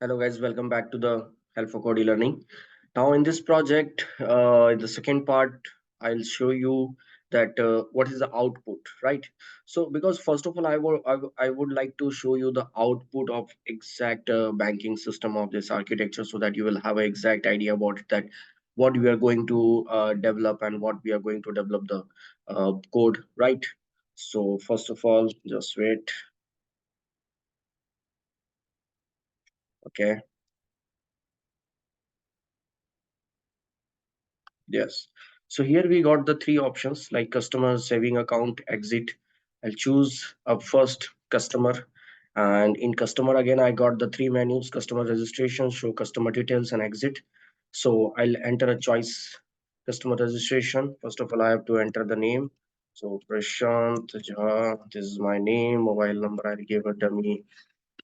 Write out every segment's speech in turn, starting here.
Hello guys, welcome back to the Help for Code eLearning. Now in this project, in the second part, I'll show you that what is the output, right? So because first of all, I would like to show you the output of exact banking system of this architecture so that you will have an exact idea about that what we are going to develop and what we are going to develop the code, right? So first of all, just wait. Okay. Yes. So here we got the three options like customer saving account, exit. I'll choose a first customer. And in customer again, I got the three menus, customer registration, show customer details and exit. So I'll enter a choice, customer registration. First of all, I have to enter the name. So Prashant Jha, this is my name, mobile number, I'll give a dummy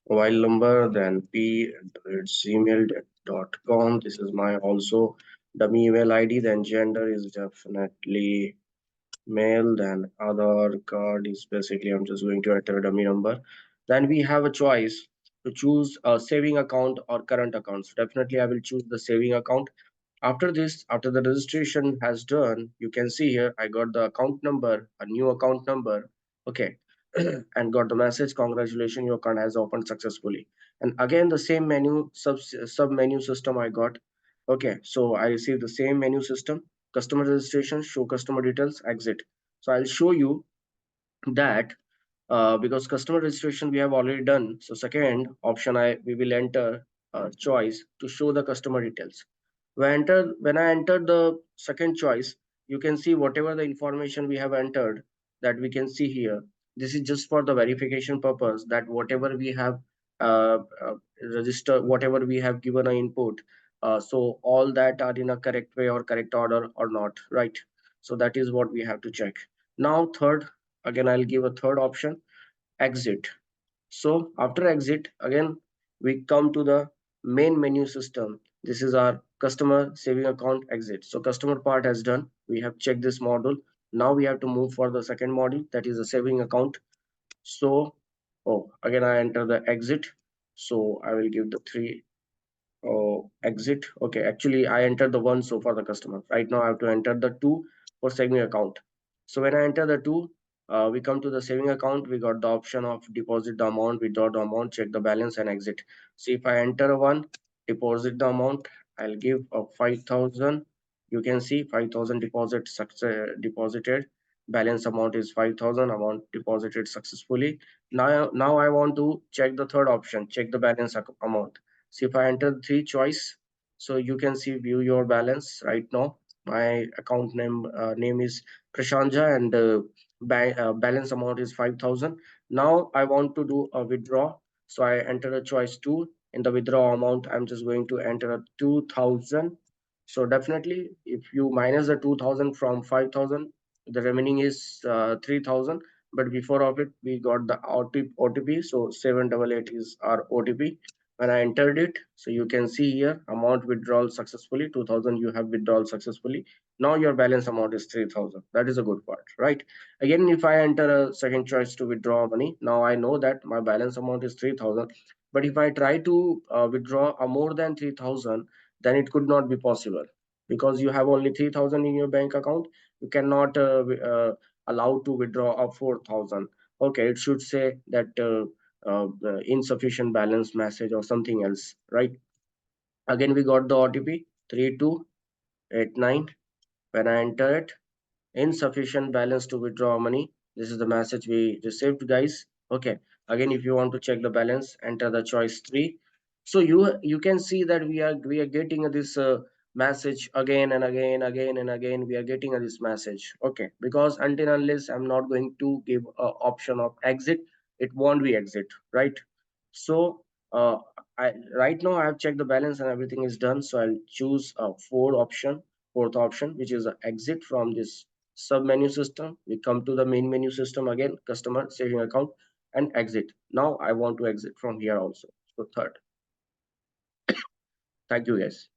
mobile number, then p@gmail.com. This is my also dummy email ID. Then gender is definitely male. Then Aadhaar card is basically I'm just going to enter a dummy number. Then we have a choice to choose a saving account or current account. So definitely I will choose the saving account. After this, after the registration has done, you can see here I got the account number, a new account number. Okay. And got the message, congratulations, your account has opened successfully. And again the same menu sub menu system I got. Okay, so I received the same menu system, customer registration, show customer details, exit. So I'll show you that because customer registration we have already done. So second option we will enter choice to show the customer details. When I entered the second choice, you can see whatever the information we have entered that we can see here. This is just for the verification purpose that whatever we have uh, uh, registered, whatever we have given an input, so all that are in a correct way or correct order or not, right? So that is what we have to check. Now third, again I'll give a third option, exit. So after exit, again, we come to the main menu system. This is our customer saving account exit. So customer part has done. We have checked this module. Now we have to move for the second module, that is the saving account. So, oh, again, I enter the exit. So I will give the three. Oh, exit. Okay, actually, I entered the one so for the customer. Right now, I have to enter the two for saving account. So when I enter the two, we come to the saving account. We got the option of deposit the amount, withdraw the amount, check the balance, and exit. See if I enter a one, deposit the amount, I'll give a 5,000. You can see 5,000 deposit success deposited. Balance amount is 5,000. Amount deposited successfully. Now I want to check the third option. Check the balance amount. So if I enter three choice, so you can see view your balance right now. My account name is Prashanja and balance amount is 5,000. Now I want to do a withdraw. So I enter a choice two. In the withdraw amount, I'm just going to enter a 2,000. So definitely, if you minus the 2,000 from 5,000, the remaining is 3,000. But before of it, we got the OTP. So 788 is our OTP when I entered it. So you can see here amount withdrawal successfully 2,000 you have withdrawal successfully. Now your balance amount is 3,000. That is a good part, right? Again, if I enter a second choice to withdraw money, now I know that my balance amount is 3,000. But if I try to withdraw a more than 3,000, then it could not be possible because you have only 3,000 in your bank account. You cannot allow to withdraw a 4,000. Okay, it should say that insufficient balance message or something else, right? Again, we got the OTP 3289. When I enter it, insufficient balance to withdraw money. This is the message we received, guys. Okay. Again, if you want to check the balance, enter the choice three. So you can see that we are getting this message again and again, again and again. We are getting this message. Okay, because until unless I'm not going to give a option of exit, it won't be exit, right? So right now I have checked the balance and everything is done. So I'll choose a fourth option, which is a exit from this sub menu system. We come to the main menu system again, customer saving account and exit. Now I want to exit from here also. So third. Thank you guys.